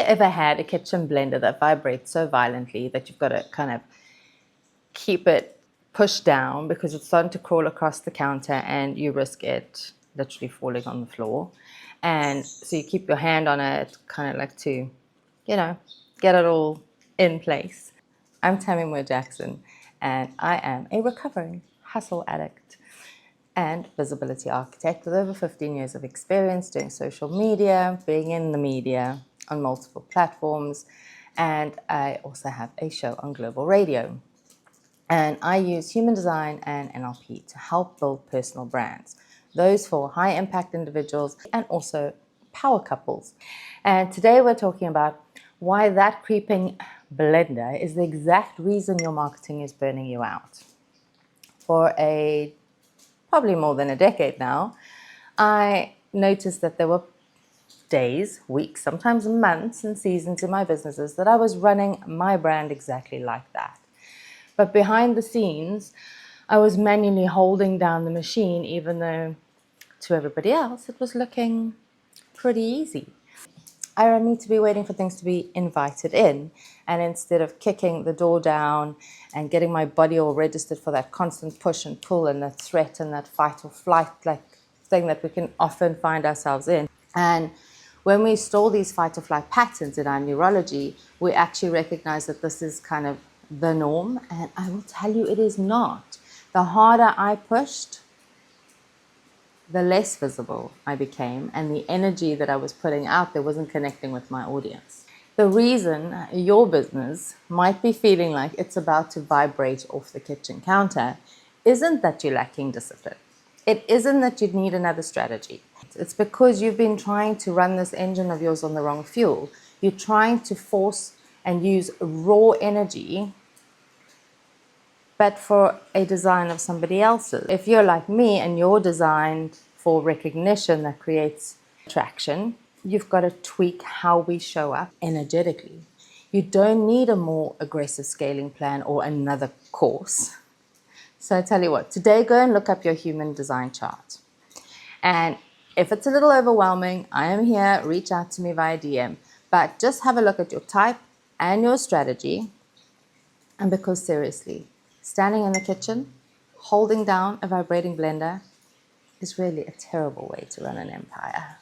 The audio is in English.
ever had a kitchen blender that vibrates so violently that you've got to kind of keep it pushed down because it's starting to crawl across the counter and you risk it literally falling on the floor? And so you keep your hand on it, kind of like to, get it all in place. I'm Tammy Moore Jackson, and I am a recovering hustle addict and visibility architect with over 15 years of experience doing social media, being in the media on multiple platforms, and I also have a show on global radio. And I use human design and NLP to help build personal brands, those for high impact individuals and also power couples. And today we're talking about why that creeping blender is the exact reason your marketing is burning you out. For probably more than a decade now, I noticed that there were days, weeks, sometimes months and seasons in my businesses that I was running my brand exactly like that. But behind the scenes, I was manually holding down the machine, even though to everybody else it was looking pretty easy. I don't need to be waiting for things to be invited in. And instead of kicking the door down and getting my body all registered for that constant push and pull and that threat and that fight or flight like thing that we can often find ourselves in. And when we install these fight or flight patterns in our neurology, we actually recognize that this is kind of the norm. And I will tell you, it is not. The harder I pushed, the less visible I became, and the energy that I was putting out there wasn't connecting with my audience. The reason your business might be feeling like it's about to vibrate off the kitchen counter isn't that you're lacking discipline. It isn't that you need another strategy. It's because you've been trying to run this engine of yours on the wrong fuel. You're trying to force and use raw energy, but for a design of somebody else's. If you're like me and you're designed for recognition that creates attraction, you've got to tweak how we show up energetically. You don't need a more aggressive scaling plan or another course. So I tell you what, today go and look up your human design chart. And if it's a little overwhelming, I am here, reach out to me via DM. But just have a look at your type and your strategy. And because seriously, standing in the kitchen, holding down a vibrating blender is really a terrible way to run an empire.